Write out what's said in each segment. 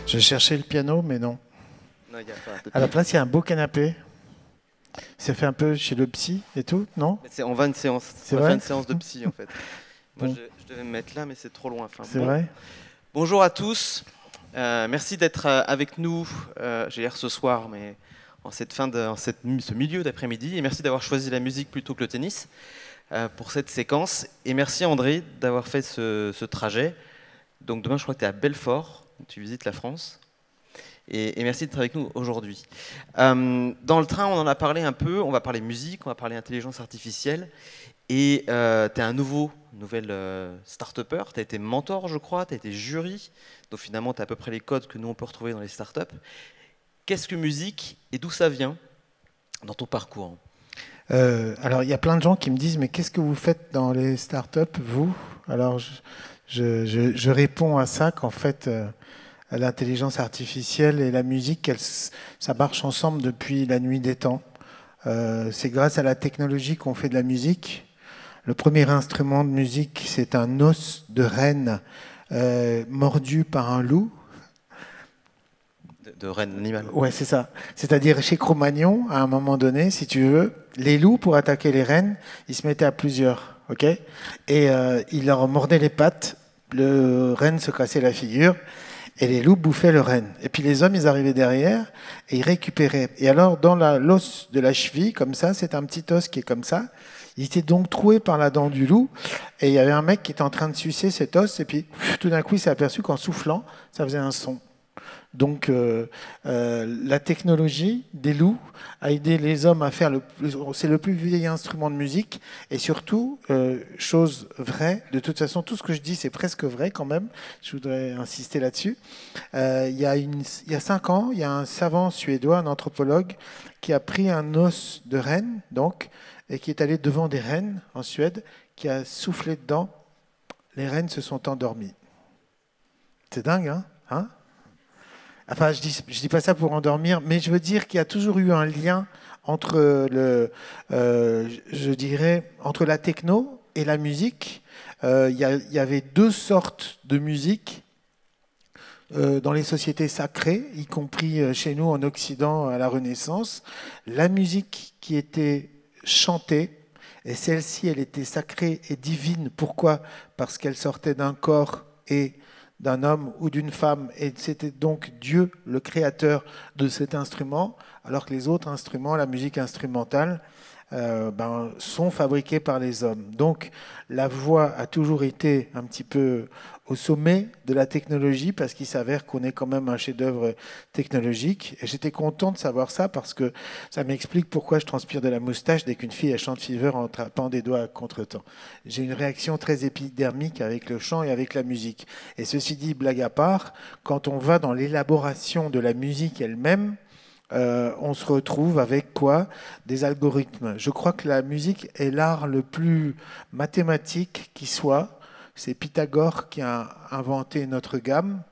Je cherchais le piano, mais non. Non, y a pas de À la piano. place, il y a un beau canapé. C'est fait un peu chez le psy et tout, non? Mais on va une séance. C'est On va faire vrai? une séance de psy en fait. Moi, Bon, je devais me mettre là, mais c'est trop loin. Enfin, c'est bon. vrai? Bonjour à tous. Merci d'être avec nous. J'ai l'air ce soir, mais ce milieu d'après-midi. Et merci d'avoir choisi la musique plutôt que le tennis pour cette séquence. Et merci André d'avoir fait ce trajet. Donc demain, je crois que tu es à Belfort. Tu visites la France. Et merci d'être avec nous aujourd'hui. Dans le train, on en a parlé un peu. On va parler musique, on va parler intelligence artificielle. Et tu es un nouvel start-upper. Tu as été mentor, je crois. Tu as été jury. Donc finalement, tu as à peu près les codes que nous, on peut retrouver dans les start-up. Qu'est-ce que musique et d'où ça vient dans ton parcours? Alors, il y a plein de gens qui me disent, mais qu'est-ce que vous faites dans les startups, vous? Alors, je réponds à ça qu'en fait, l'intelligence artificielle et la musique, ça marche ensemble depuis la nuit des temps. C'est grâce à la technologie qu'on fait de la musique. Le premier instrument de musique, c'est un os de renne mordu par un loup. De reine animal. Ouais, c'est ça. C'est-à-dire chez Cro-Magnon, à un moment donné, si tu veux, les loups, pour attaquer les rennes, ils se mettaient à plusieurs, ok? Et ils leur mordaient les pattes, le renne se cassait la figure, et les loups bouffaient le renne. Et puis les hommes, ils arrivaient derrière, et ils récupéraient. Et alors, dans l'os de la cheville, comme ça, c'est un petit os qui est comme ça, il était donc troué par la dent du loup, et il y avait un mec qui était en train de sucer cet os, et puis tout d'un coup, il s'est aperçu qu'en soufflant, ça faisait un son. Donc, la technologie des loups a aidé les hommes à faire c'est le plus vieil instrument de musique, et surtout, chose vraie, de toute façon, tout ce que je dis, c'est presque vrai quand même, je voudrais insister là-dessus. Il y a 5 ans, il y a un savant suédois, un anthropologue, qui a pris un os de renne, donc, et qui est allé devant des rennes en Suède, qui a soufflé dedans, les rennes se sont endormies. C'est dingue, hein? Enfin, je dis pas ça pour endormir, mais je veux dire qu'il y a toujours eu un lien entre je dirais, entre la techno et la musique. Il y avait 2 sortes de musique dans les sociétés sacrées, y compris chez nous en Occident à la Renaissance. La musique qui était chantée, et celle-ci, elle était sacrée et divine. Pourquoi? Parce qu'elle sortait d'un corps et d'un homme ou d'une femme, et c'était donc Dieu, le créateur de cet instrument, alors que les autres instruments, la musique instrumentale, sont fabriqués par les hommes. Donc la voix a toujours été un petit peu au sommet de la technologie, parce qu'il s'avère qu'on est quand même un chef-d'œuvre technologique. Et j'étais content de savoir ça, parce que ça m'explique pourquoi je transpire de la moustache dès qu'une fille elle chante Fever en tapant des doigts à contre-temps. J'ai une réaction très épidermique avec le chant et avec la musique. Et ceci dit, blague à part, quand on va dans l'élaboration de la musique elle-même, on se retrouve avec quoi? Des algorithmes. Je crois que la musique est l'art le plus mathématique qui soit. C'est Pythagore qui a inventé notre gamme.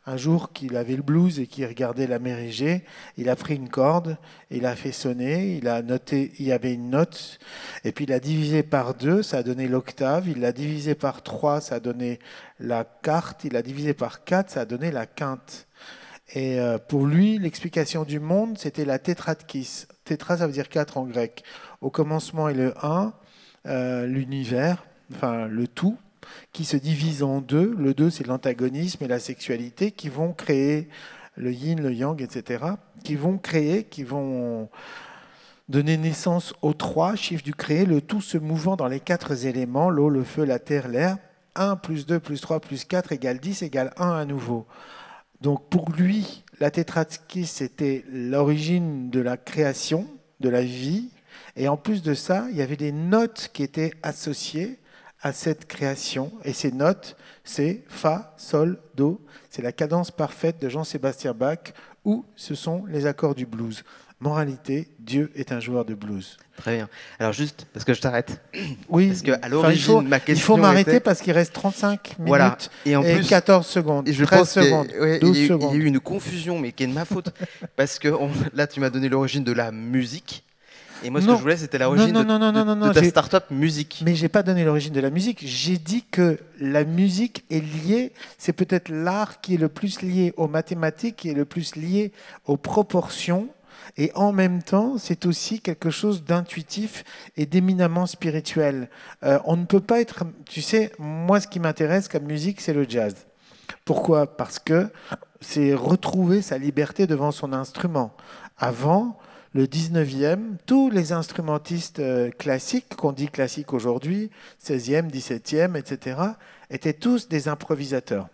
Un jour qu'il avait le blues et qu'il regardait la mer Égée, il a pris une corde, il a fait sonner, il a noté, il y avait une note, et puis il a divisé par 2, ça a donné l'octave, il l'a divisé par 3, ça a donné la quarte, il a divisé par 4, ça a donné la quinte. Et pour lui, l'explication du monde, c'était la tétradkis. Tétra, ça veut dire 4 en grec. Au commencement est le 1, l'univers, enfin le tout, qui se divise en 2. Le 2, c'est l'antagonisme et la sexualité, qui vont créer le yin, le yang, etc., qui vont donner naissance aux 3 chiffres du créé, le tout se mouvant dans les 4 éléments, l'eau, le feu, la terre, l'air. 1 plus 2 plus 3 plus 4 égale 10 égale 1 à nouveau. Donc pour lui, la tétradkis, c'était l'origine de la création, de la vie. Et en plus de ça, il y avait des notes qui étaient associées à cette création. Et ces notes, c'est Fa, Sol, Do. C'est la cadence parfaite de Jean-Sébastien Bach, ou ce sont les accords du blues. Moralité, Dieu est un joueur de blues. Très bien. Alors juste, parce que je t'arrête. Oui, Parce qu'à l'origine, ma question il faut m'arrêter était... parce qu'il reste 35 minutes Voilà. Et en et plus, 14 secondes, et je 13 pense secondes, qu'il 12 y a secondes. eu une confusion, mais qui est de ma faute. Parce que là, tu m'as donné l'origine de la musique. Et moi, ce que je voulais, c'était l'origine de ta start-up musique. Mais j'ai pas donné l'origine de la musique. J'ai dit que la musique est liée, c'est peut-être l'art qui est le plus lié aux mathématiques, qui est le plus lié aux proportions. Et en même temps, c'est aussi quelque chose d'intuitif et d'éminemment spirituel. On ne peut pas être... Tu sais, moi, ce qui m'intéresse comme musique, c'est le jazz. Pourquoi ? Parce que c'est retrouver sa liberté devant son instrument. Avant, le 19e, tous les instrumentistes classiques, qu'on dit classiques aujourd'hui, 16e, 17e, etc., étaient tous des improvisateurs.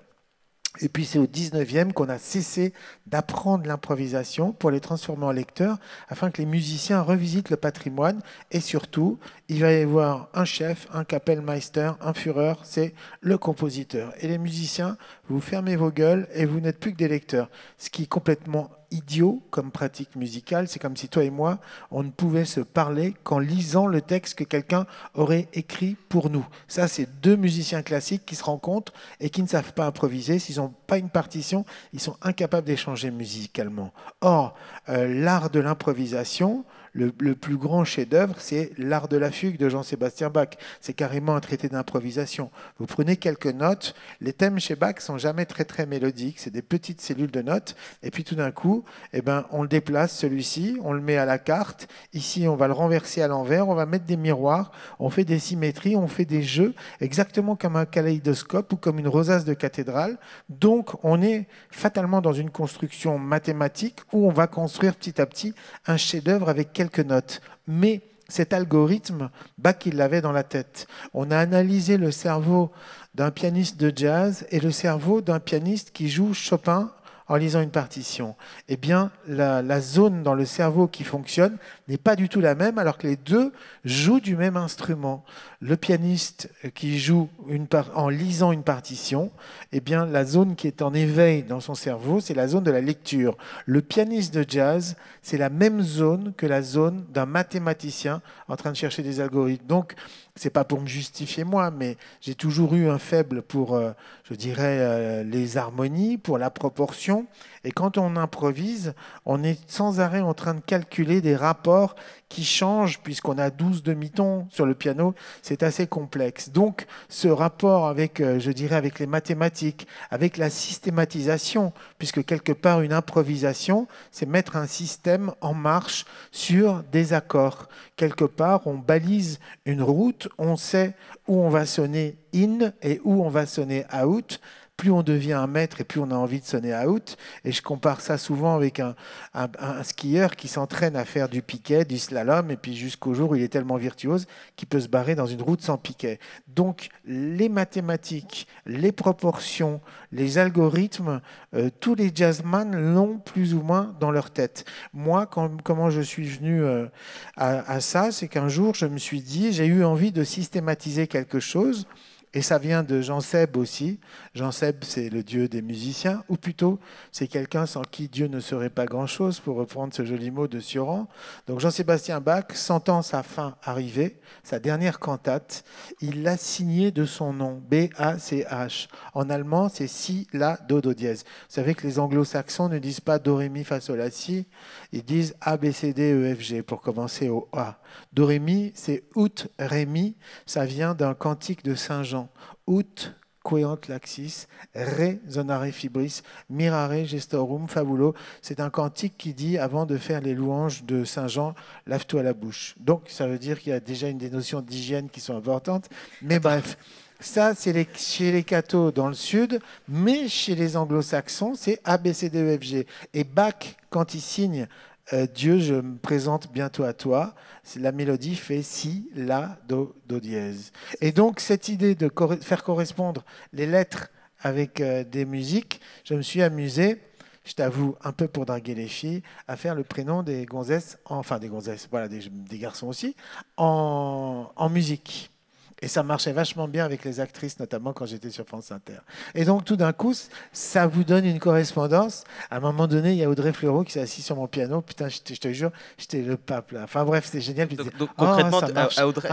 Et puis c'est au 19e qu'on a cessé d'apprendre l'improvisation pour les transformer en lecteurs, afin que les musiciens revisitent le patrimoine. Et surtout, il va y avoir un chef, un Kapellmeister, un Führer, c'est le compositeur. Et les musiciens, vous fermez vos gueules et vous n'êtes plus que des lecteurs. Ce qui est complètement idiot comme pratique musicale. C'est comme si toi et moi, on ne pouvait se parler qu'en lisant le texte que quelqu'un aurait écrit pour nous. Ça, c'est deux musiciens classiques qui se rencontrent et qui ne savent pas improviser. S'ils n'ont pas une partition, ils sont incapables d'échanger musicalement. Or, l'art de l'improvisation, le plus grand chef-d'œuvre, c'est l'art de la fugue de Jean-Sébastien Bach. C'est carrément un traité d'improvisation. Vous prenez quelques notes, les thèmes chez Bach sont jamais très très mélodiques, c'est des petites cellules de notes, et puis tout d'un coup, on le déplace, celui-ci, on le met à la carte, ici on va le renverser à l'envers, on va mettre des miroirs, on fait des symétries, on fait des jeux, exactement comme un kaléidoscope ou comme une rosace de cathédrale. Donc on est fatalement dans une construction mathématique où on va construire petit à petit un chef-d'œuvre avec quelques notes. Mais cet algorithme, Bach, il l'avait dans la tête. On a analysé le cerveau d'un pianiste de jazz et le cerveau d'un pianiste qui joue Chopin en lisant une partition. Eh bien, la zone dans le cerveau qui fonctionne n'est pas du tout la même, alors que les deux jouent du même instrument. Le pianiste qui joue en lisant une partition, eh bien, la zone qui est en éveil dans son cerveau, c'est la zone de la lecture. Le pianiste de jazz, c'est la même zone que la zone d'un mathématicien en train de chercher des algorithmes. Donc, c'est pas pour me justifier moi, mais j'ai toujours eu un faible pour, je dirais, les harmonies, pour la proportion. Et quand on improvise, on est sans arrêt en train de calculer des rapports qui changent, puisqu'on a 12 demi-tons sur le piano, c'est assez complexe. Donc, ce rapport avec, je dirais, avec les mathématiques, avec la systématisation, puisque quelque part, une improvisation, c'est mettre un système en marche sur des accords. Quelque part, on balise une route, on sait où on va sonner in et où on va sonner out. Plus on devient un maître et plus on a envie de sonner out. Et je compare ça souvent avec un skieur qui s'entraîne à faire du piquet, du slalom, et puis jusqu'au jour où il est tellement virtuose qu'il peut se barrer dans une route sans piquet. Donc les mathématiques, les proportions, les algorithmes, tous les jazzman l'ont plus ou moins dans leur tête. Moi, comment je suis venu à ça, c'est qu'un jour je me suis dit, j'ai eu envie de systématiser quelque chose. Et ça vient de Jean Seb aussi. Jean Seb, c'est le dieu des musiciens, ou plutôt, c'est quelqu'un sans qui Dieu ne serait pas grand-chose, pour reprendre ce joli mot de Sioran. Donc Jean-Sébastien Bach, sentant sa fin arriver, sa dernière cantate, il l'a signée de son nom, B-A-C-H. En allemand, c'est Si, La, Do, Do dièse. Vous savez que les anglo-saxons ne disent pas Do, Ré, Mi, Fa, Sol, La, Si, ils disent A, B, C, D, E, F, G, pour commencer au A. Do, Ré, Mi, c'est Ut, Ré, Mi, ça vient d'un cantique de Saint Jean. Ut queant laxis, re zonare fibris, mirare gestorum fabulo. C'est un cantique qui dit, avant de faire les louanges de Saint Jean, lave-toi la bouche. Donc, ça veut dire qu'il y a déjà des notions d'hygiène qui sont importantes. Mais bref, ça, c'est chez les cathos dans le sud, mais chez les anglo-saxons, c'est A, B, C, D, E, F, G. Et Bach, quand il signe Dieu, je me présente bientôt à toi, la mélodie fait Si, La, Do, Do dièse. Et donc, cette idée de faire correspondre les lettres avec des musiques, je me suis amusé, je t'avoue, un peu pour draguer les filles, à faire le prénom des gonzesses, enfin des gonzesses, voilà, des garçons aussi, en musique. Et ça marchait vachement bien avec les actrices, notamment quand j'étais sur France Inter. Et donc, tout d'un coup, ça vous donne une correspondance. À un moment donné, il y a Audrey Fleurot qui s'est assise sur mon piano. Putain, je te jure, j'étais le pape, là. Enfin bref, c'était génial. Donc concrètement, à Audrey,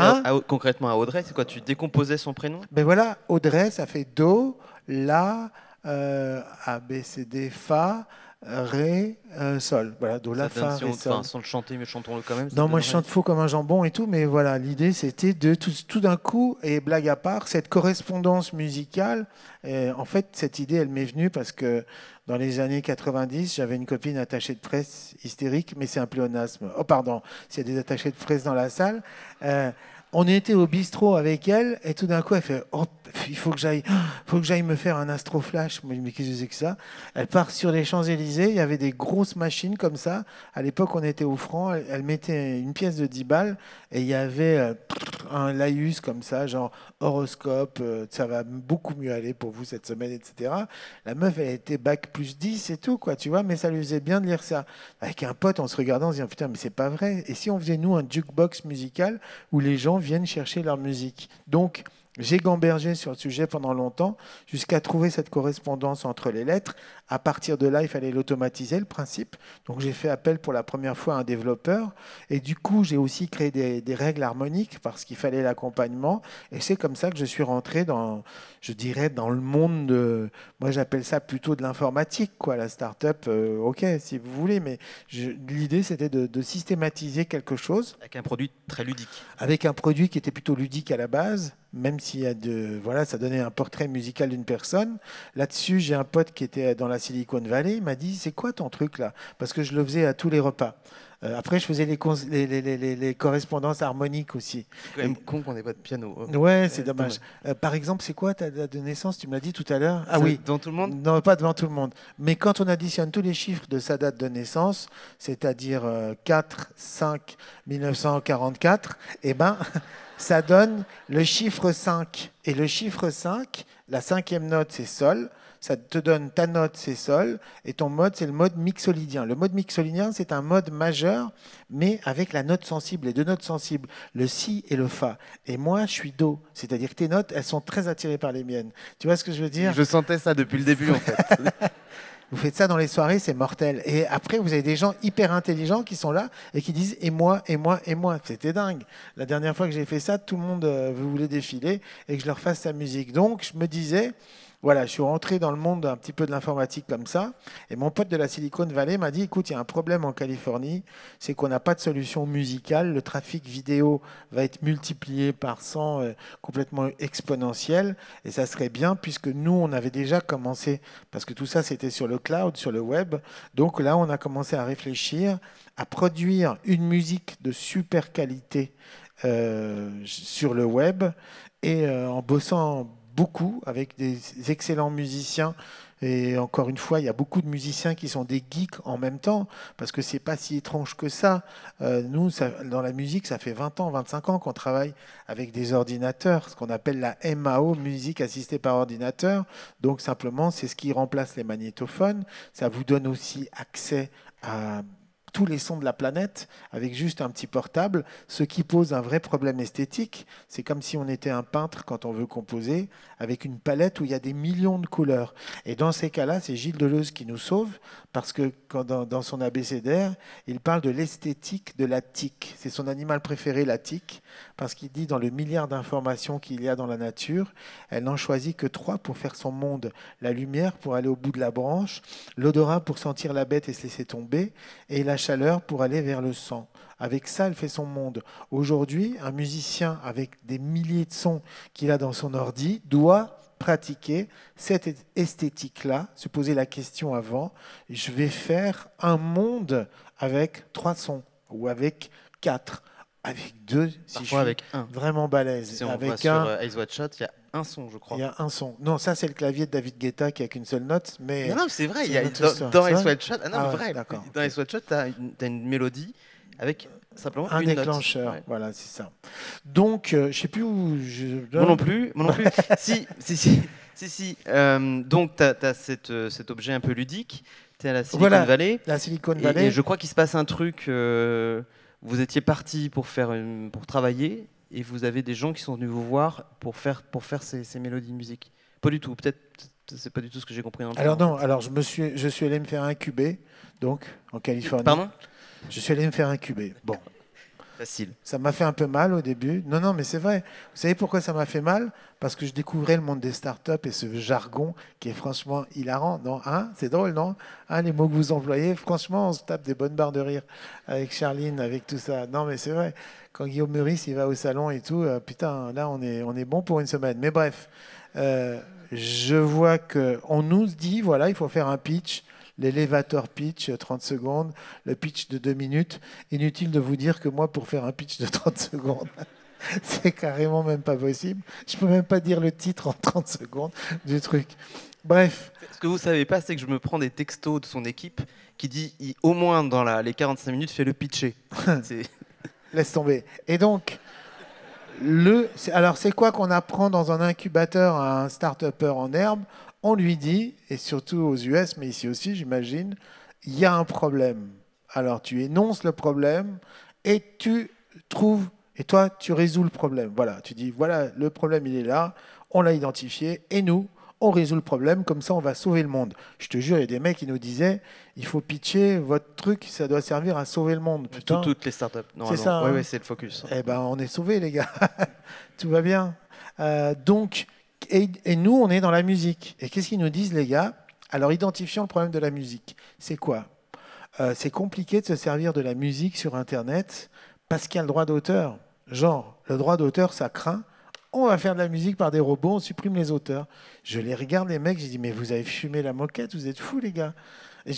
concrètement, à Audrey, c'est quoi? Tu décomposais son prénom? Ben voilà, Audrey, ça fait Do, La, A, B, C, D, Fa, Ré, Sol. Voilà, Do, La, Ça donne Fa, si Ré, on, Sol. enfin, sans le chanter, mais chantons-le quand même. Ça Non, moi je donnerait... chante faux comme un jambon et tout, mais voilà, l'idée c'était de tout d'un coup, et blague à part, cette correspondance musicale, en fait, cette idée, elle m'est venue parce que dans les années 90, j'avais une copine attachée de presse hystérique, mais c'est un pléonasme. Oh, pardon, s'il y a des attachés de presse dans la salle. euh, on était au bistrot avec elle et tout d'un coup elle fait oh, il faut que j'aille me faire un astroflash. Mais qu'est-ce que c'est que ça? Elle part sur les Champs-Élysées, il y avait des grosses machines comme ça. À l'époque, on était au franc, elle mettait une pièce de 10 balles et il y avait un laïus comme ça, genre horoscope, ça va beaucoup mieux aller pour vous cette semaine, etc. La meuf, elle était bac plus 10 et tout, quoi, tu vois, mais ça lui faisait bien de lire ça. Avec un pote, en se regardant, on se disant, putain, mais c'est pas vrai. Et si on faisait, nous, un jukebox musical où les gens viennent chercher leur musique? Donc, j'ai gambergé sur le sujet pendant longtemps jusqu'à trouver cette correspondance entre les lettres. À partir de là, il fallait l'automatiser, le principe. Donc j'ai fait appel pour la première fois à un développeur. Et du coup, j'ai aussi créé des règles harmoniques parce qu'il fallait l'accompagnement. Et c'est comme ça que je suis rentré dans, je dirais, dans le monde de... Moi, j'appelle ça plutôt de l'informatique, quoi. La start-up, ok, si vous voulez. Mais l'idée, c'était de systématiser quelque chose Avec un produit très ludique. avec un produit qui était plutôt ludique à la base, même s'il y a voilà, ça donnait un portrait musical d'une personne. Là-dessus, j'ai un pote qui était dans la Silicon Valley, il m'a dit, c'est quoi ton truc là? Parce que je le faisais à tous les repas. Après, je faisais les correspondances harmoniques aussi. C'est quand même con qu'on n'ait pas de piano. Ouais, c'est dommage. Par exemple, c'est quoi ta date de naissance? Tu me l'as dit tout à l'heure. Ah Ça, oui. devant tout le monde? Non, pas devant tout le monde. Mais quand on additionne tous les chiffres de sa date de naissance, c'est-à-dire 4, 5, 1944, eh ben, ça donne le chiffre 5. Et le chiffre 5, la cinquième note, c'est Sol. Ça te donne ta note, c'est Sol. Et ton mode, c'est le mode mixolydien. Le mode mixolydien, c'est un mode majeur, mais avec la note sensible, les deux notes sensibles, le Si et le Fa. Et moi, je suis Do. C'est-à-dire que tes notes, elles sont très attirées par les miennes. Tu vois ce que je veux dire? Je sentais ça depuis le début, en fait. Vous faites ça dans les soirées, c'est mortel. Et après, vous avez des gens hyper intelligents qui sont là et qui disent et moi, et moi, et moi. C'était dingue. La dernière fois que j'ai fait ça, tout le monde voulait défiler et que je leur fasse sa musique. Donc, je me disais, voilà, je suis rentré dans le monde un petit peu de l'informatique comme ça. Et mon pote de la Silicon Valley m'a dit, écoute, il y a un problème en Californie, c'est qu'on n'a pas de solution musicale. Le trafic vidéo va être multiplié par 100, complètement exponentiel. Et ça serait bien puisque nous, on avait déjà commencé, parce que tout ça, c'était sur le cloud, sur le web. Donc là, on a commencé à réfléchir, à produire une musique de super qualité sur le web et en bossant beaucoup avec des excellents musiciens. Et encore une fois, il y a beaucoup de musiciens qui sont des geeks en même temps, parce que c'est pas si étrange que ça. Nous, dans la musique, ça fait 20 ans, 25 ans qu'on travaille avec des ordinateurs, ce qu'on appelle la MAO, musique assistée par ordinateur. Donc simplement, c'est ce qui remplace les magnétophones. Ça vous donne aussi accès à tous les sons de la planète avec juste un petit portable, ce qui pose un vrai problème esthétique. C'est comme si on était un peintre quand on veut composer avec une palette où il y a des millions de couleurs. Et dans ces cas-là, c'est Gilles Deleuze qui nous sauve parce que dans son abécédaire, il parle de l'esthétique de la tique. C'est son animal préféré, la tique, parce qu'il dit dans le milliard d'informations qu'il y a dans la nature, elle n'en choisit que 3 pour faire son monde. La lumière pour aller au bout de la branche, l'odorat pour sentir la bête et se laisser tomber, et la chaleur pour aller vers le sang. Avec ça, elle fait son monde. Aujourd'hui, un musicien avec des milliers de sons qu'il a dans son ordi doit pratiquer cette esthétique-là, se poser la question avant, je vais faire un monde avec 3 sons ou avec 4, avec 2 si Parfois je suis avec un. vraiment balèze. Si on avec va sur Ice White Shot, il y a un son, je crois. il y a un son. Non, ça c'est le clavier de David Guetta qui a qu'une seule note, mais Non, non, c'est vrai. c'est Il y a, une autre histoire. dans C'est Ice vrai White Shot, ah non, Ah mais ouais, vrai. d'accord, Dans ok. Ice White Shot, tu as, une mélodie avec simplement Un une déclencheur, note. Ouais. voilà, c'est ça. Donc, je sais plus où je... Moi non plus, moi non plus. Si. Donc, tu as cet objet un peu ludique. Tu es à la Silicon Voilà, Valley. la Silicon Et Valley. je crois qu'il se passe un truc. Vous étiez parti pour travailler et vous avez des gens qui sont venus vous voir pour faire ces mélodies de musique. Pas du tout. Peut-être c'est pas du tout ce que j'ai compris. Alors non, alors je suis allé me faire incuber, donc en Californie. Pardon? Je suis allé me faire incuber. Bon, Facile. Ça m'a fait un peu mal au début. Non, non, mais c'est vrai. Vous savez pourquoi ça m'a fait mal? Parce que je découvrais le monde des startups et ce jargon qui est franchement hilarant. Non, hein? C'est drôle, non? Hein, les mots que vous employez, franchement, on se tape des bonnes barres de rire avec Charline, avec tout ça. Non, mais c'est vrai. Quand Guillaume Meurice, il va au salon et tout, putain, là, on est bon pour une semaine. Mais bref, euh, je vois qu'on nous dit, voilà, il faut faire un pitch. L'élévateur pitch, 30 secondes, le pitch de 2 minutes. Inutile de vous dire que moi, pour faire un pitch de 30 secondes, c'est carrément même pas possible. Je peux même pas dire le titre en 30 secondes du truc. Bref. Ce que vous savez pas, c'est que je me prends des textos de son équipe qui dit au moins dans les 45 minutes, fais le pitcher. Laisse tomber. Et donc, alors c'est quoi qu'on apprend dans un incubateur à un start-upper en herbe? On lui dit, et surtout aux US, mais ici aussi, j'imagine, il y a un problème. Alors tu énonces le problème et tu trouves, et toi, tu résous le problème. Voilà, tu dis, voilà, le problème, il est là, on l'a identifié, et nous, on résout le problème, comme ça, on va sauver le monde. Je te jure, il y a des mecs qui nous disaient, il faut pitcher votre truc, ça doit servir à sauver le monde. Putain, toutes les startups. c'est ça. Oui, Hein. ouais, c'est le focus. Eh ben, on est sauvés, les gars. Tout va bien. Donc, et nous, on est dans la musique. Et qu'est-ce qu'ils nous disent, les gars? Alors, identifions le problème de la musique. C'est quoi? C'est compliqué de se servir de la musique sur Internet parce qu'il y a le droit d'auteur. Genre, le droit d'auteur, ça craint. On va faire de la musique par des robots, on supprime les auteurs. Je les regarde, les mecs, je dis, mais vous avez fumé la moquette, vous êtes fous, les gars.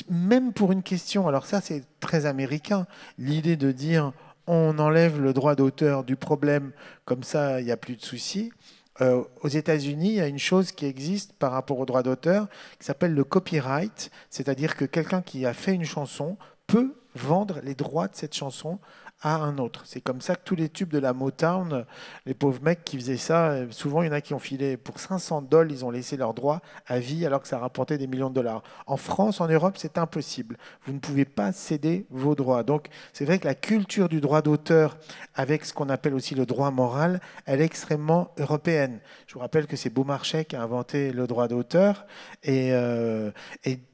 Même pour une question, alors ça, c'est très américain, l'idée de dire, on enlève le droit d'auteur du problème, comme ça, il n'y a plus de soucis. Aux États-Unis, il y a une chose qui existe par rapport au droit d'auteur qui s'appelle le copyright, c'est-à-dire que quelqu'un qui a fait une chanson peut vendre les droits de cette chanson à un autre. C'est comme ça que tous les tubes de la Motown, les pauvres mecs qui faisaient ça, souvent il y en a qui ont filé pour 500 $, ils ont laissé leurs droits à vie alors que ça rapportait des millions de dollars. En France, en Europe, c'est impossible. Vous ne pouvez pas céder vos droits. Donc c'est vrai que la culture du droit d'auteur, avec ce qu'on appelle aussi le droit moral, elle est extrêmement européenne. Je vous rappelle que c'est Beaumarchais qui a inventé le droit d'auteur et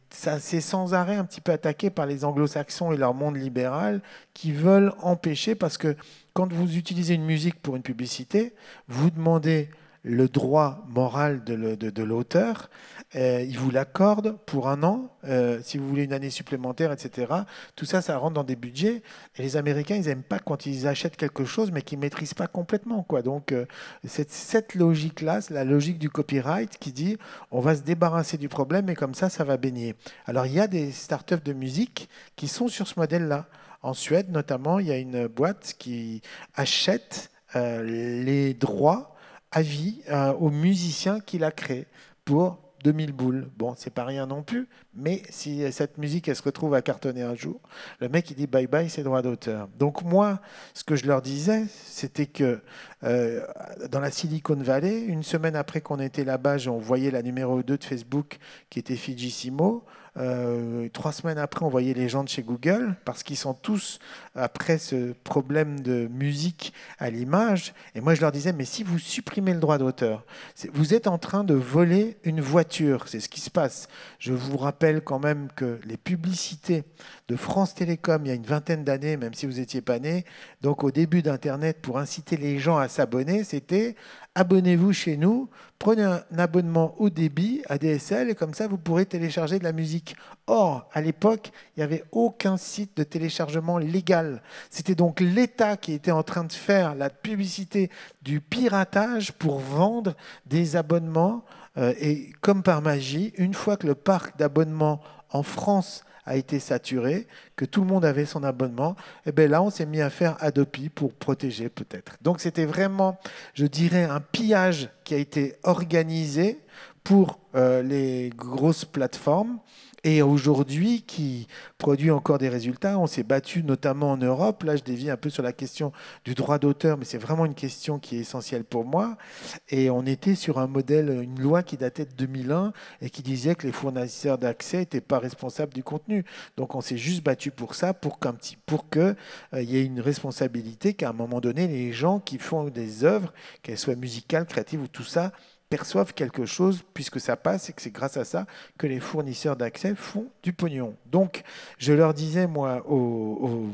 ça c'est sans arrêt un petit peu attaqué par les anglo-saxons et leur monde libéral qui veulent empêcher, parce que quand vous utilisez une musique pour une publicité, vous demandez le droit moral de l'auteur, il vous l'accorde pour un an, si vous voulez une année supplémentaire, etc. Tout ça, ça rentre dans des budgets. Et les Américains, ils n'aiment pas quand ils achètent quelque chose, mais qu'ils ne maîtrisent pas complètement, quoi. Donc, cette logique-là, c'est la logique du copyright qui dit on va se débarrasser du problème et comme ça va baigner. Alors, il y a des startups de musique qui sont sur ce modèle-là. En Suède, notamment, il y a une boîte qui achète les droits à vie au musicien qui l'a créé pour 2000 boules. Bon, c'est pas rien non plus, mais si cette musique, elle se retrouve à cartonner un jour, le mec, il dit bye bye, c'est droit d'auteur. Donc moi, ce que je leur disais, c'était que dans la Silicon Valley, une semaine après qu'on était là-bas, on voyait la numéro 2 de Facebook qui était Fijissimo. 3 semaines après, on voyait les gens de chez Google, parce qu'ils sont tous après ce problème de musique à l'image. Et moi, je leur disais, mais si vous supprimez le droit d'auteur, vous êtes en train de voler une voiture. C'est ce qui se passe. Je vous rappelle quand même que les publicités de France Télécom, il y a une vingtaine d'années, même si vous n'étiez pas né, donc au début d'Internet, pour inciter les gens à s'abonner, c'était abonnez-vous chez nous, prenez un abonnement au débit, ADSL, et comme ça, vous pourrez télécharger de la musique. Or, à l'époque, il n'y avait aucun site de téléchargement légal. C'était donc l'État qui était en train de faire la publicité du piratage pour vendre des abonnements. Et comme par magie, une fois que le parc d'abonnements en France a été saturé, que tout le monde avait son abonnement, et bien là, on s'est mis à faire Adopi pour protéger peut-être. Donc c'était vraiment, je dirais, un pillage qui a été organisé pour les grosses plateformes et aujourd'hui qui produit encore des résultats. On s'est battu notamment en Europe. Là, je dévie un peu sur la question du droit d'auteur, mais c'est vraiment une question qui est essentielle pour moi. Et on était sur un modèle, une loi qui datait de 2001 et qui disait que les fournisseurs d'accès n'étaient pas responsables du contenu. Donc on s'est juste battu pour ça, pour qu'il y ait une responsabilité, qu'à un moment donné, les gens qui font des œuvres, qu'elles soient musicales, créatives ou tout ça, perçoivent quelque chose puisque ça passe et que c'est grâce à ça que les fournisseurs d'accès font du pognon. Donc, je leur disais, moi, aux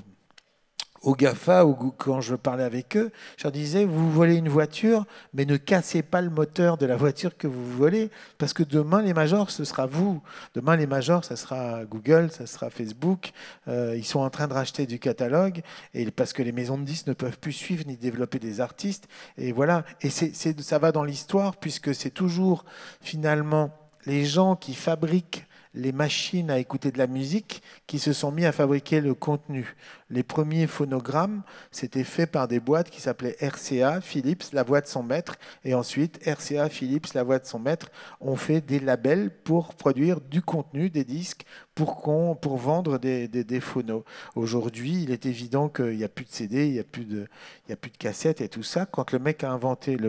aux GAFA, quand je parlais avec eux, je leur disais, vous volez une voiture, mais ne cassez pas le moteur de la voiture que vous volez, parce que demain, les majors, ce sera vous. Demain, les majors, ça sera Google, ça sera Facebook. Ils sont en train de racheter du catalogue, et parce que les maisons de disques ne peuvent plus suivre ni développer des artistes. Et voilà, et ça va dans l'histoire, puisque c'est toujours, finalement, les gens qui fabriquent les machines à écouter de la musique qui se sont mis à fabriquer le contenu. Les premiers phonogrammes, c'était fait par des boîtes qui s'appelaient RCA, Philips, la voix de son maître, et ensuite RCA, Philips, la voix de son maître, ont fait des labels pour produire du contenu, des disques, pour vendre des phonos. Aujourd'hui, il est évident qu'il n'y a plus de CD, il n'y a plus de cassettes et tout ça. Quand le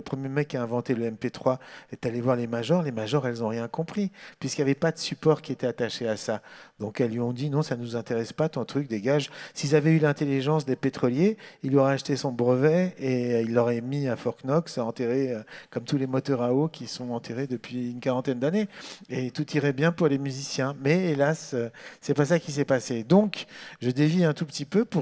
premier mec qui a inventé le MP3 est allé voir les majors, elles n'ont rien compris, puisqu'il n'y avait pas de support qui était attaché à ça. Donc elles lui ont dit non, ça ne nous intéresse pas, ton truc, dégage. S'ils avaient eu l'intelligence des pétroliers, il lui aurait acheté son brevet et il l'aurait mis à Fort Knox, enterré comme tous les moteurs à eau qui sont enterrés depuis une quarantaine d'années. Et tout irait bien pour les musiciens. Mais hélas, c'est pas ça qui s'est passé. Donc, je dévie un tout petit peu pour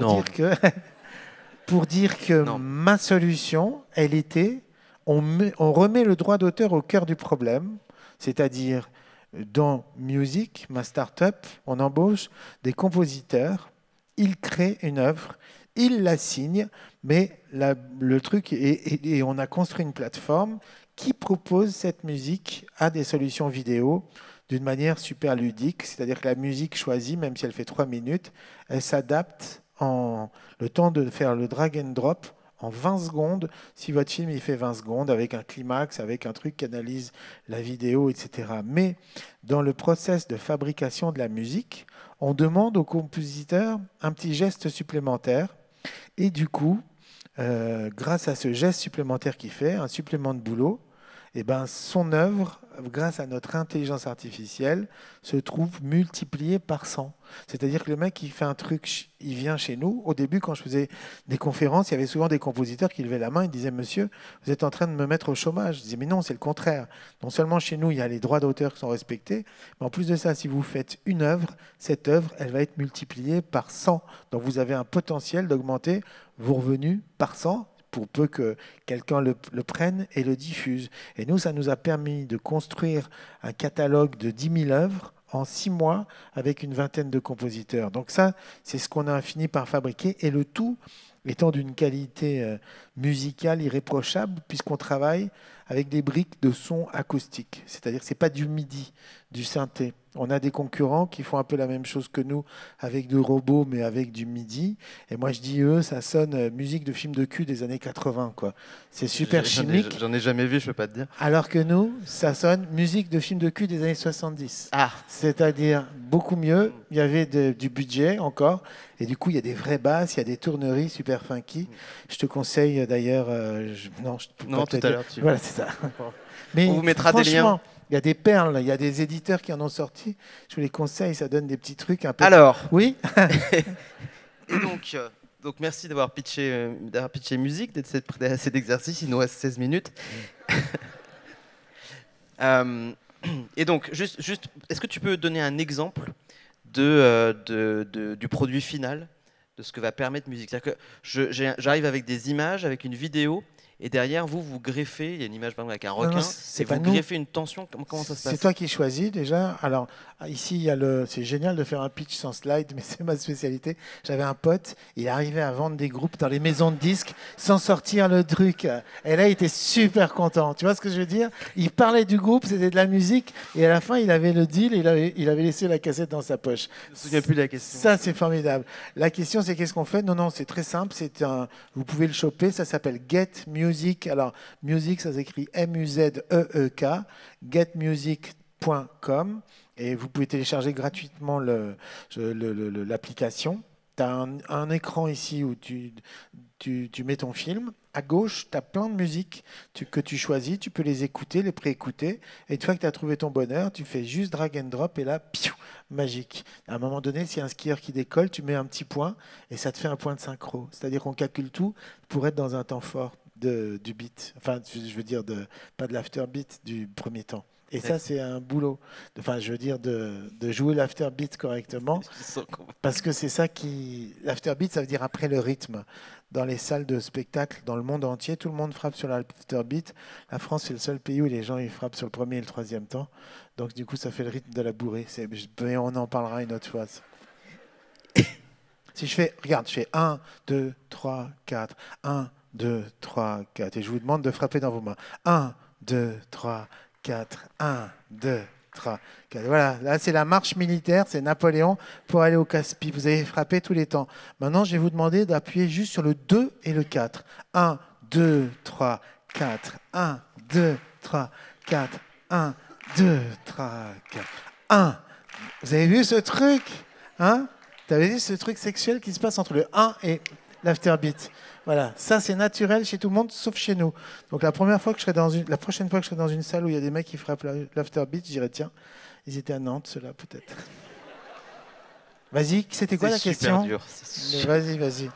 dire que Non. ma solution, elle était, on remet le droit d'auteur au cœur du problème, c'est-à-dire dans Music, ma start-up, on embauche des compositeurs, ils créent une œuvre, ils la signent, mais le truc et on a construit une plateforme qui propose cette musique à des solutions vidéo d'une manière super ludique, c'est-à-dire que la musique choisie, même si elle fait 3 minutes, elle s'adapte en le temps de faire le drag and drop en 20 secondes, si votre film il fait 20 secondes, avec un climax, avec un truc qui analyse la vidéo, etc. Mais dans le process de fabrication de la musique, on demande au compositeur un petit geste supplémentaire. Et du coup, grâce à ce geste supplémentaire qu'il fait, un supplément de boulot, eh ben, son œuvre, grâce à notre intelligence artificielle, se trouve multipliée par 100. C'est-à-dire que le mec, il fait un truc, il vient chez nous. Au début, quand je faisais des conférences, il y avait souvent des compositeurs qui levaient la main et disaient « Monsieur, vous êtes en train de me mettre au chômage ». Je disais « Mais non, c'est le contraire. Non seulement chez nous, il y a les droits d'auteur qui sont respectés, mais en plus de ça, si vous faites une œuvre, cette œuvre, elle va être multipliée par 100. Donc vous avez un potentiel d'augmenter vos revenus par 100 pour peu que quelqu'un le prenne et le diffuse. Et nous, ça nous a permis de construire un catalogue de 10 000 œuvres en 6 mois avec une vingtaine de compositeurs. Donc ça, c'est ce qu'on a fini par fabriquer, et le tout étant d'une qualité musicale irréprochable, puisqu'on travaille avec des briques de son acoustique. C'est-à-dire que ce n'est pas du MIDI, du synthé. On a des concurrents qui font un peu la même chose que nous, avec des robots, mais avec du MIDI. Et moi, je dis, eux, ça sonne musique de film de cul des années 80, quoi. C'est super chimique. J'en ai jamais vu, je peux pas te dire. Alors que nous, ça sonne musique de film de cul des années 70. Ah. C'est-à-dire beaucoup mieux. Il y avait du budget encore. Et du coup, il y a des vraies basses, il y a des tourneries super funky. Je te conseille d'ailleurs... non, tout à l'heure. Voilà, c'est ça. Mais on vous mettra des liens. Il y a des perles, il y a des éditeurs qui en ont sorti. Je vous les conseille, ça donne des petits trucs un peu... Alors, oui. Et donc merci d'avoir pitché musique, d'être assez d'exercice. Il nous reste 16 minutes. Et donc, juste, est-ce que tu peux donner un exemple du produit final, de ce que va permettre musique? C'est-à-dire que j'arrive avec des images, avec une vidéo, et derrière, vous greffez, il y a une image par exemple avec un requin, et vous greffez une tension. Comment ça se passe? C'est toi qui choisis déjà. Alors, ici, c'est génial de faire un pitch sans slide, mais c'est ma spécialité. J'avais un pote, il arrivait à vendre des groupes dans les maisons de disques sans sortir le truc. Et là, il était super content. Tu vois ce que je veux dire? Il parlait du groupe, c'était de la musique, et à la fin, il avait le deal, et il avait laissé la cassette dans sa poche. Je me souviens plus de la question. Ça, c'est formidable. La question, c'est qu'est-ce qu'on fait? Non, c'est très simple. Vous pouvez le choper. Ça s'appelle Get Music. Alors, music, ça s'écrit M-U-Z-E-E-K. Getmusic.com. Et vous pouvez télécharger gratuitement l'application. Tu as un écran ici où tu mets ton film. À gauche, tu as plein de musiques que tu choisis. Tu peux les écouter, les préécouter. Et une fois que tu as trouvé ton bonheur, tu fais juste drag and drop. Et là, piou, magique. À un moment donné, s'il y a un skieur qui décolle, tu mets un petit point et ça te fait un point de synchro. C'est-à-dire qu'on calcule tout pour être dans un temps fort du beat. Enfin, je veux dire, pas de l'afterbeat, du premier temps. Et ça, c'est un boulot. Enfin, je veux dire, de jouer l'afterbeat correctement. Parce que c'est ça qui... L'afterbeat, ça veut dire après le rythme. Dans les salles de spectacle, dans le monde entier, tout le monde frappe sur l'afterbeat. La France, c'est le seul pays où les gens ils frappent sur le premier et le troisième temps. Donc, du coup, ça fait le rythme de la bourrée. Mais on en parlera une autre fois. Si je fais... Regarde, je fais 1, 2, 3, 4. 1, 2, 3, 4. Et je vous demande de frapper dans vos mains. 1, 2, 3, 4, 1, 2, 3, 4. Voilà, là c'est la marche militaire, c'est Napoléon pour aller au Caspi. Vous avez frappé tous les temps. Maintenant, je vais vous demander d'appuyer juste sur le 2 et le 4. 1, 2, 3, 4. 1, 2, 3, 4. 1, 2, 3, 4. 1. Vous avez vu ce truc, hein? Tu avais vu ce truc sexuel qui se passe entre le 1 et l'afterbeat? Voilà, ça c'est naturel chez tout le monde, sauf chez nous. Donc la prochaine fois que je serai dans une salle où il y a des mecs qui frappent l'afterbeat, je dirais tiens, ils étaient à Nantes, ceux-là peut-être. Vas-y, c'était quoi la question? C'est super dur.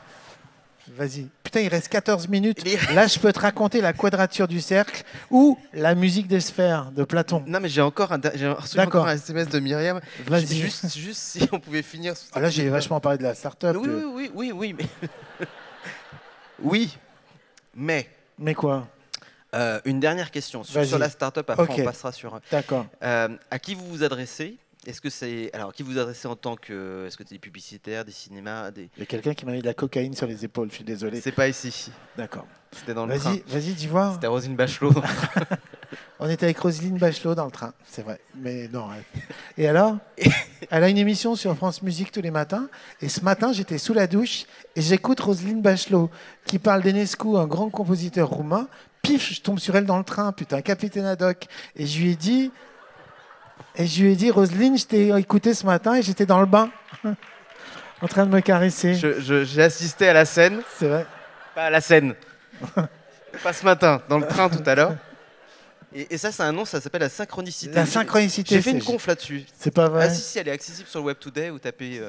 Vas-y. Putain, il reste 14 minutes. Là, je peux te raconter la quadrature du cercle ou la musique des sphères de Platon. Non, mais j'ai reçu encore un SMS de Myriam. Vas-y. Juste si on pouvait finir. Là, j'ai vachement parlé de la start-up. Oui, mais... Oui, mais... Mais quoi? Une dernière question sur la start-up, après on passera sur... D'accord. À qui vous vous adressez? Alors, qui vous adressez en tant que... Est-ce que c'est des publicitaires, des cinémas Il y a quelqu'un qui m'a mis de la cocaïne sur les épaules, je suis désolé. C'est pas ici. D'accord. C'était dans le train. Vas-y, dis voir. C'était Roselyne Bachelot. On était avec Roselyne Bachelot dans le train, c'est vrai. Mais non. Et alors, elle a une émission sur France Musique tous les matins. Et ce matin, j'étais sous la douche et j'écoute Roselyne Bachelot qui parle d'Enescu, un grand compositeur roumain. Pif, je tombe sur elle dans le train, putain, Capitaine Haddock. Et je lui ai dit, Roselyne, je t'ai écouté ce matin et j'étais dans le bain, en train de me caresser. J'ai assisté à la scène. C'est vrai. Pas à la scène. Pas ce matin, dans le train tout à l'heure. Et ça, c'est un nom, ça s'appelle la synchronicité. La synchronicité. J'ai fait une conf là-dessus. C'est pas vrai. Ah si, elle est accessible sur le Web Today où tapez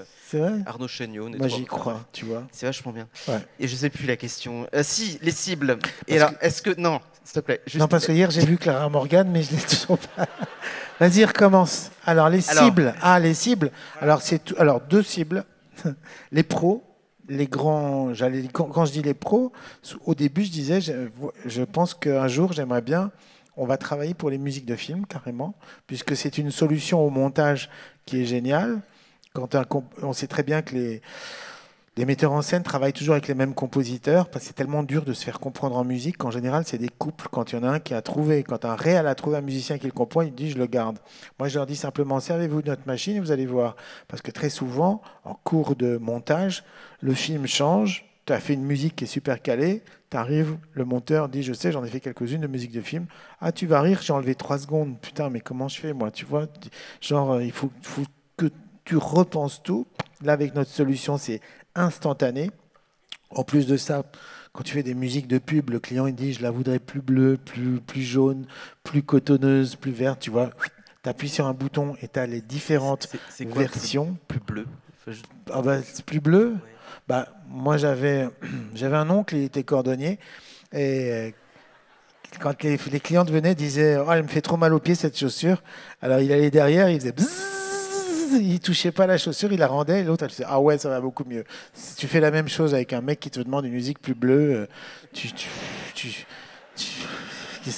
Arnaud Chéniaud. Moi, j'y crois, tu vois. C'est vachement bien. Ouais. Et je sais plus la question. Si, les cibles. Et alors, est-ce que... Non, s'il te plaît. Non, parce que hier, j'ai vu Clara Morgan, mais je l'ai toujours pas... Vas-y, recommence. Alors, les cibles. Les cibles. Alors, deux cibles. Les pros. Les grands, quand je dis les pros, au début, je disais, je pense qu'un jour, j'aimerais bien, on va travailler pour les musiques de films, carrément, puisque c'est une solution au montage qui est géniale. On sait très bien que les metteurs en scène travaillent toujours avec les mêmes compositeurs, parce que c'est tellement dur de se faire comprendre en musique qu'en général, c'est des couples. Quand il y en a un qui a trouvé, quand un réal a trouvé un musicien qui le comprend, il dit, je le garde. Moi, je leur dis simplement, servez-vous de notre machine et vous allez voir. Parce que très souvent, en cours de montage, le film change, tu as fait une musique qui est super calée, tu arrives, le monteur dit, je sais, j'en ai fait quelques-unes de musique de film. Ah, tu vas rire, j'ai enlevé 3 secondes. Putain, mais comment je fais, moi, tu vois? Genre, il faut que tu repenses tout. Là, avec notre solution, c'est instantané. En plus de ça, quand tu fais des musiques de pub, le client il dit je la voudrais plus bleue, plus jaune, plus cotonneuse, plus verte. Tu vois, tu appuies sur un bouton et tu as les différentes versions. Plus bleu. C'est plus bleu. Ouais. Moi, j'avais un oncle, il était cordonnier. Et quand les clientes venaient, disaient oh, elle me fait trop mal aux pieds cette chaussure. Alors il allait derrière, il faisait bzzz. Il touchait pas la chaussure, il la rendait, et l'autre elle disait ah ouais ça va beaucoup mieux. Si tu fais la même chose avec un mec qui te demande une musique plus bleue, qu'est-ce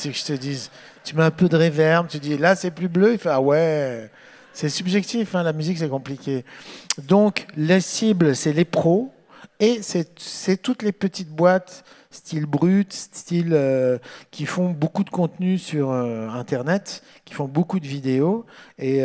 que je te dise? Tu mets un peu de reverb, tu dis là c'est plus bleu, il fait ah ouais, c'est subjectif, hein, la musique c'est compliqué. Donc les cibles c'est les pros et c'est toutes les petites boîtes style brut, style qui font beaucoup de contenu sur Internet, qui font beaucoup de vidéos, et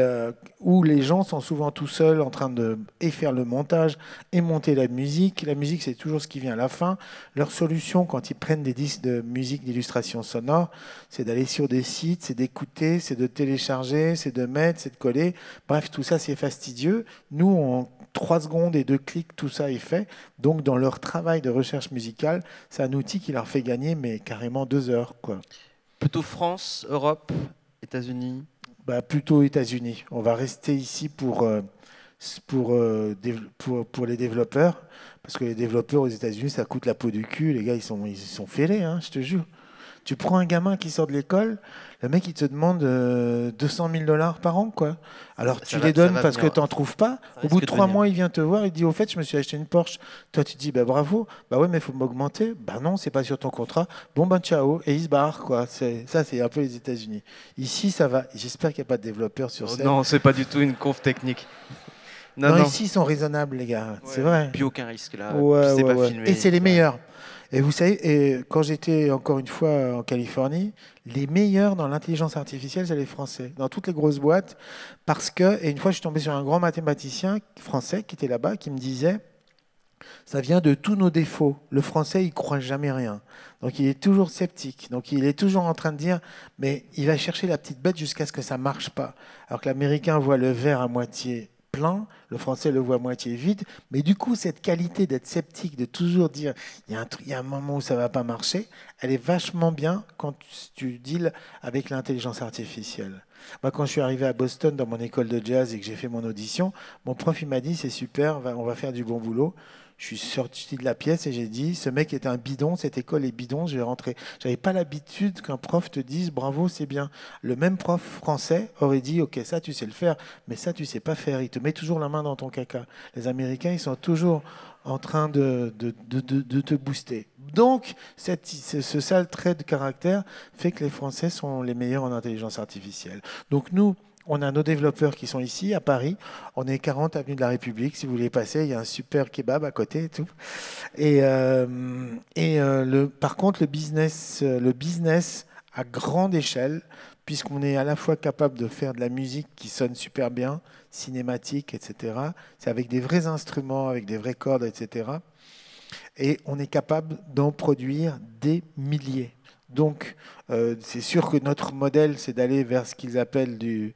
où les gens sont souvent tout seuls en train de faire le montage et monter la musique. La musique, c'est toujours ce qui vient à la fin. Leur solution, quand ils prennent des disques de musique, d'illustration sonore, c'est d'aller sur des sites, c'est d'écouter, c'est de télécharger, c'est de mettre, c'est de coller. Bref, tout ça, c'est fastidieux. Nous, en 3 secondes et 2 clics, tout ça est fait. Donc, dans leur travail de recherche musicale, c'est un outil qui leur fait gagner, mais carrément 2 heures, quoi. Plutôt France, Europe, États-Unis? Plutôt États-Unis. On va rester ici pour les développeurs, parce que les développeurs aux États-Unis, ça coûte la peau du cul. Les gars, ils sont fêlés, hein, je te jure. Tu prends un gamin qui sort de l'école, le mec, il te demande 200 000 $ par an, quoi. Alors, tu les donnes parce que tu n'en trouves pas. Au bout de 3 mois, il vient te voir, il dit, au fait, je me suis acheté une Porsche. Toi, tu te dis, bah, bravo. Bah ouais, mais il faut m'augmenter. Bah non, c'est pas sur ton contrat. Bon, ben, ciao. Et il se barre, quoi. Ça, c'est un peu les États-Unis. Ici, ça va. J'espère qu'il n'y a pas de développeurs sur scène. Non, c'est pas du tout une conf technique. Non, ici, ils sont raisonnables, les gars. C'est vrai. Puis aucun risque, là. Ouais, c'est ouais, pas ouais. filmé. Et c'est les meilleurs. Et vous savez, quand j'étais encore une fois en Californie, les meilleurs dans l'intelligence artificielle, c'est les Français, dans toutes les grosses boîtes. Parce que, et une fois, je suis tombé sur un grand mathématicien français qui était là-bas, qui me disait, ça vient de tous nos défauts. Le Français, il croit jamais rien. Donc, il est toujours sceptique. Donc, il est toujours en train de dire, mais il va chercher la petite bête jusqu'à ce que ça marche pas. Alors que l'Américain voit le verre à moitié plein, le Français le voit à moitié vide, mais du coup, cette qualité d'être sceptique, de toujours dire il y a un moment où ça va pas marcher, elle est vachement bien quand tu deals avec l'intelligence artificielle. Moi, quand je suis arrivé à Boston dans mon école de jazz et que j'ai fait mon audition, mon prof il m'a dit c'est super, on va faire du bon boulot. Je suis sorti de la pièce et j'ai dit ce mec est un bidon, cette école est bidon, je vais rentrer. J'avais pas l'habitude qu'un prof te dise bravo, c'est bien. Le même prof français aurait dit ok, ça tu sais le faire, mais ça tu sais pas faire. Il te met toujours la main dans ton caca. Les Américains, ils sont toujours en train de te booster. Donc, ce sale trait de caractère fait que les Français sont les meilleurs en intelligence artificielle. Donc nous, on a nos développeurs qui sont ici, à Paris. On est 40 avenue de la République. Si vous voulez passer, il y a un super kebab à côté et tout. Par contre, le business à grande échelle, puisqu'on est à la fois capable de faire de la musique qui sonne super bien, cinématique, etc. C'est avec des vrais instruments, avec des vraies cordes, etc. Et on est capable d'en produire des milliers. Donc, c'est sûr que notre modèle, c'est d'aller vers ce qu'ils appellent du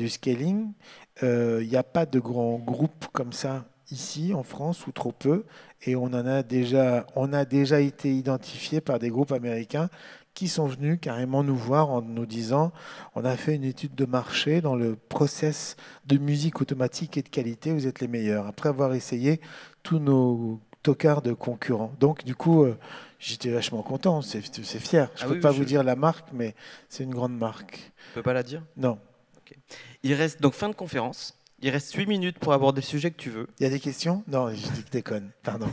scaling. Il n'y a pas de grands groupes comme ça ici, en France, ou trop peu. Et on a déjà été identifié par des groupes américains qui sont venus carrément nous voir en nous disant on a fait une étude de marché dans le process de musique automatique et de qualité, vous êtes les meilleurs. Après avoir essayé tous nos tocards de concurrents. Donc, du coup... J'étais vachement content, c'est fier. Je ne peux pas vous dire la marque, mais c'est une grande marque. Tu ne peux pas la dire? Non. Okay. Il reste donc fin de conférence. Il reste 8 minutes pour aborder le sujet que tu veux. Il y a des questions? Non, je dis que déconne. Pardon.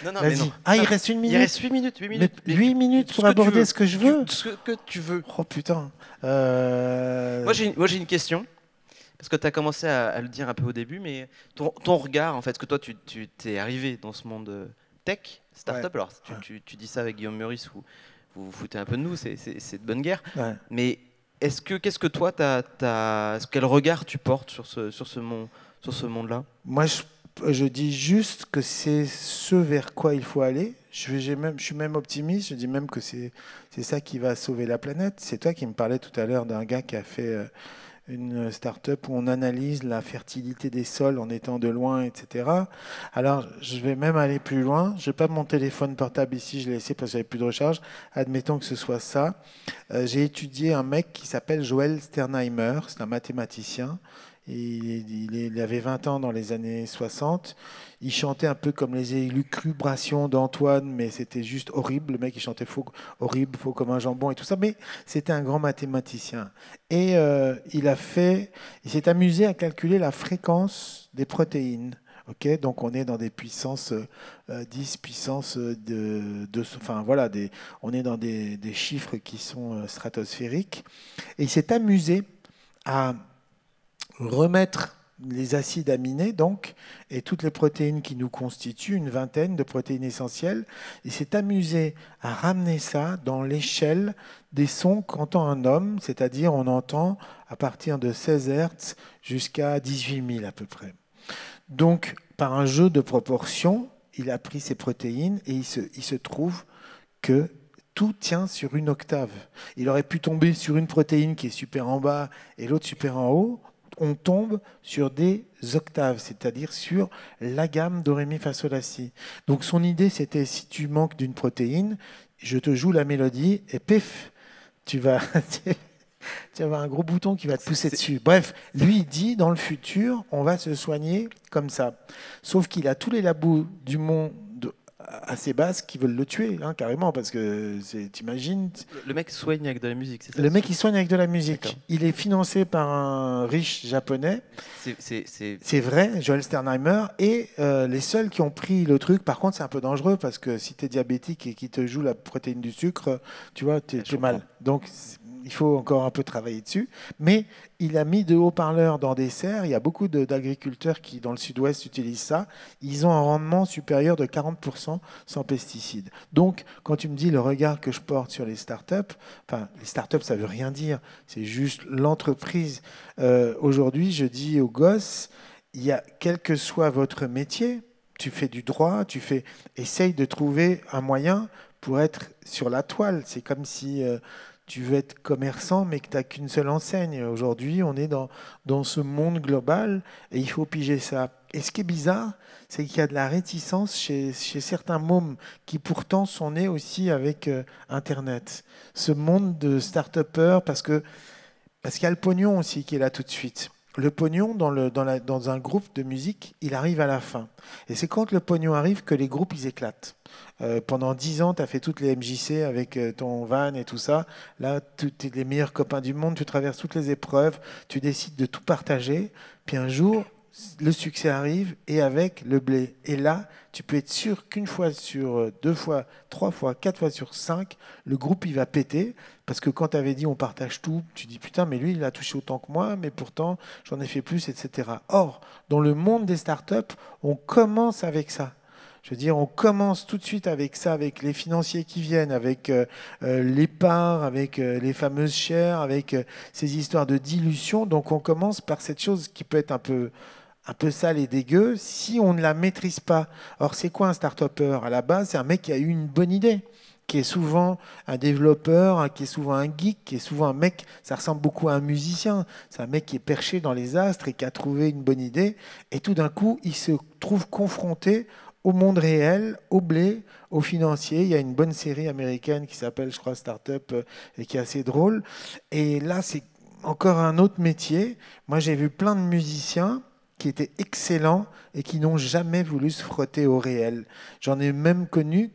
Non, mais non. Ah, il reste 1 minute? Il reste 8 minutes. 8 minutes pour aborder ce que je veux? Ce que tu veux. Oh putain. Moi, j'ai une question. Parce que tu as commencé à le dire un peu au début, mais ton regard, en fait, que toi, tu t'es arrivé dans ce monde tech, startup. Ouais. Alors, tu dis ça avec Guillaume Meurice, vous vous foutez un peu de nous, c'est de bonne guerre. Ouais. Mais qu'est-ce que toi, quel regard tu portes sur ce monde-là? Moi, je dis juste que c'est ce vers quoi il faut aller. Je suis même optimiste, je dis même que c'est ça qui va sauver la planète. C'est toi qui me parlais tout à l'heure d'un gars qui a fait... une start-up où on analyse la fertilité des sols en étant de loin, etc. Alors, je vais même aller plus loin. Je n'ai pas mon téléphone portable ici, je l'ai laissé parce que j'avais plus de recharge. Admettons que ce soit ça. J'ai étudié un mec qui s'appelle Joël Sternheimer, c'est un mathématicien. Il avait 20 ans dans les années 60. Il chantait un peu comme les élucubrations d'Antoine, mais c'était juste horrible. Le mec, il chantait horrible, faux comme un jambon et tout ça. Mais c'était un grand mathématicien. Et il s'est amusé à calculer la fréquence des protéines. Okay, donc on est dans des puissances 10 puissance enfin voilà, on est dans des chiffres qui sont stratosphériques. Et il s'est amusé à remettre les acides aminés, donc, et toutes les protéines qui nous constituent, une vingtaine de protéines essentielles. Il s'est amusé à ramener ça dans l'échelle des sons qu'entend un homme, c'est-à-dire on entend à partir de 16 Hz jusqu'à 18 000 à peu près. Donc, par un jeu de proportions, il a pris ces protéines et il se trouve que tout tient sur une octave. Il aurait pu tomber sur une protéine qui est super en bas et l'autre super en haut. On tombe sur des octaves, c'est-à-dire sur la gamme do, ré, mi, fa, sol, la, si. Donc son idée, c'était si tu manques d'une protéine, je te joue la mélodie et pif, tu vas avoir un gros bouton qui va te pousser dessus. Bref, lui, il dit, dans le futur, on va se soigner comme ça. Sauf qu'il a tous les labos du monde assez basses qui veulent le tuer, hein, carrément, parce que t'imagines. Le mec soigne avec de la musique, c'est ça? Le mec, il soigne avec de la musique. Il est financé par un riche japonais. C'est vrai, Joel Sternheimer. Et les seuls qui ont pris le truc, par contre, c'est un peu dangereux parce que si tu es diabétique et qu'il te joue la protéine du sucre, tu vois, tu es mal. Donc, il faut encore un peu travailler dessus. Mais il a mis de haut-parleurs dans des serres. Il y a beaucoup d'agriculteurs qui, dans le sud-ouest, utilisent ça. Ils ont un rendement supérieur de 40% sans pesticides. Donc, quand tu me dis le regard que je porte sur les startups, enfin, les startups, ça ne veut rien dire. C'est juste l'entreprise. Aujourd'hui, je dis aux gosses, quel que soit votre métier, tu fais du droit, essaye de trouver un moyen pour être sur la toile. C'est comme si tu veux être commerçant, mais que tu n'as qu'une seule enseigne. Aujourd'hui, on est dans ce monde global et il faut piger ça. Et ce qui est bizarre, c'est qu'il y a de la réticence chez certains mômes qui pourtant sont nés aussi avec Internet. Ce monde de start-upers, parce qu'il y a le pognon aussi qui est là tout de suite. Le pognon, dans un groupe de musique, il arrive à la fin. Et c'est quand le pognon arrive que les groupes, ils éclatent. Pendant 10 ans, tu as fait toutes les MJC avec ton van et tout ça. Là, tu es les meilleurs copains du monde, tu traverses toutes les épreuves, tu décides de tout partager. Puis un jour, le succès arrive et avec le blé. Et là, tu peux être sûr qu'une fois sur 2 fois, 3 fois, 4 fois sur 5, le groupe, il va péter. Parce que quand tu avais dit on partage tout, tu dis putain, mais lui, il a touché autant que moi, mais pourtant, j'en ai fait plus, etc. Or, dans le monde des startups, on commence avec ça. Je veux dire, on commence tout de suite avec ça, avec les financiers qui viennent, avec les parts, avec les fameuses shares, avec ces histoires de dilution. Donc, on commence par cette chose qui peut être un peu sale et dégueu si on ne la maîtrise pas. Or, c'est quoi un start-upper? À la base, c'est un mec qui a eu une bonne idée, qui est souvent un développeur, qui est souvent un geek, qui est souvent un mec, ça ressemble beaucoup à un musicien. C'est un mec qui est perché dans les astres et qui a trouvé une bonne idée. Et tout d'un coup, il se trouve confronté au monde réel, au blé, aux financiers. Il y a une bonne série américaine qui s'appelle, je crois, Startup, et qui est assez drôle. Et là, c'est encore un autre métier. Moi, j'ai vu plein de musiciens qui étaient excellents et qui n'ont jamais voulu se frotter au réel. J'en ai même connu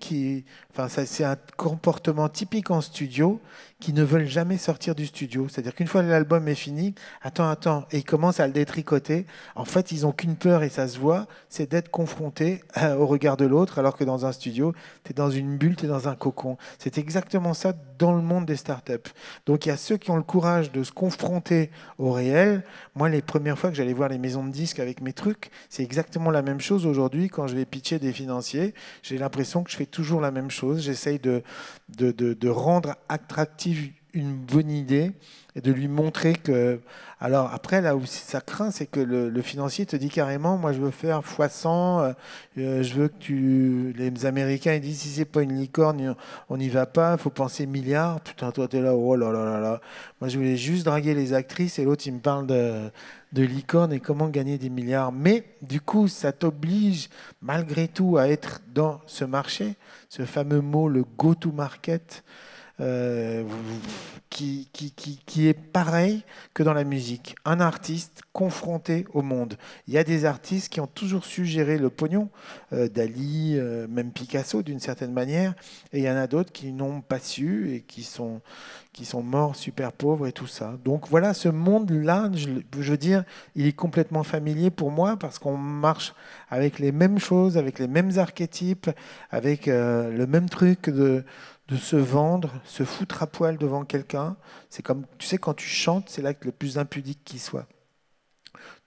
c'est un comportement typique en studio, qui ne veulent jamais sortir du studio. C'est-à-dire qu'une fois l'album est fini, attends, et ils commencent à le détricoter. En fait, ils n'ont qu'une peur, et ça se voit, c'est d'être confronté au regard de l'autre, alors que dans un studio, tu es dans une bulle, tu es dans un cocon. C'est exactement ça dans le monde des startups. Donc il y a ceux qui ont le courage de se confronter au réel. Moi, les premières fois que j'allais voir les maisons de disques avec mes trucs, c'est exactement la même chose aujourd'hui quand je vais pitcher des financiers. J'ai l'impression que je fais toujours la même chose. J'essaye de rendre attractive une bonne idée et de lui montrer que... Alors après, là où ça craint, c'est que le financier te dit carrément, moi je veux faire x100, je veux que Les Américains, ils disent, si c'est pas une licorne, on n'y va pas, il faut penser milliards. Putain, toi, t'es là, oh là là là là. Moi, je voulais juste draguer les actrices et l'autre, il me parle de licorne et comment gagner des milliards. Mais du coup, ça t'oblige malgré tout à être dans ce marché, ce fameux mot, le go-to-market, qui est pareil que dans la musique. Un artiste confronté au monde. Il y a des artistes qui ont toujours su gérer le pognon, Dali, même Picasso d'une certaine manière, et il y en a d'autres qui n'ont pas su et qui sont morts super pauvres et tout ça. Donc voilà, ce monde-là, je veux dire, il est complètement familier pour moi parce qu'on marche avec les mêmes choses, avec les mêmes archétypes, avec le même truc de se vendre, se foutre à poil devant quelqu'un. C'est comme, tu sais, quand tu chantes, c'est l'acte le plus impudique qui soit.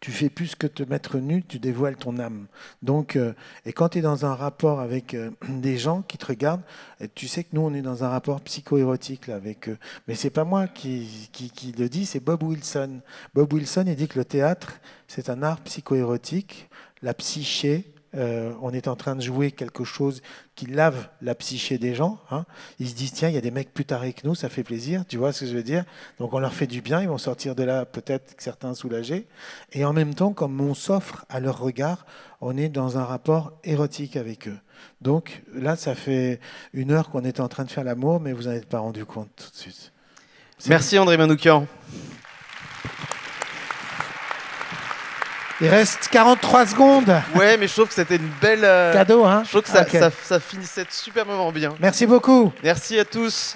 Tu fais plus que te mettre nu, tu dévoiles ton âme. Donc, et quand tu es dans un rapport avec des gens qui te regardent, tu sais que nous, on est dans un rapport psycho-érotique là, avec eux. Mais c'est pas moi qui le dis, c'est Bob Wilson. Bob Wilson, il dit que le théâtre, c'est un art psycho-érotique, la psyché. On est en train de jouer quelque chose qui lave la psyché des gens. Hein. Ils se disent, tiens, il y a des mecs plus tarés que nous, ça fait plaisir, tu vois ce que je veux dire? Donc on leur fait du bien, ils vont sortir de là peut-être certains soulagés. Et en même temps, comme on s'offre à leur regard, on est dans un rapport érotique avec eux. Donc là, ça fait 1 heure qu'on est en train de faire l'amour, mais vous n'en êtes pas rendu compte tout de suite. Merci André Manoukian. Il reste 43 secondes. Ouais, mais je trouve que c'était une belle... Cadeau, hein? Je trouve que ça, Ok. ça finissait superbement bien. Merci beaucoup. Merci à tous.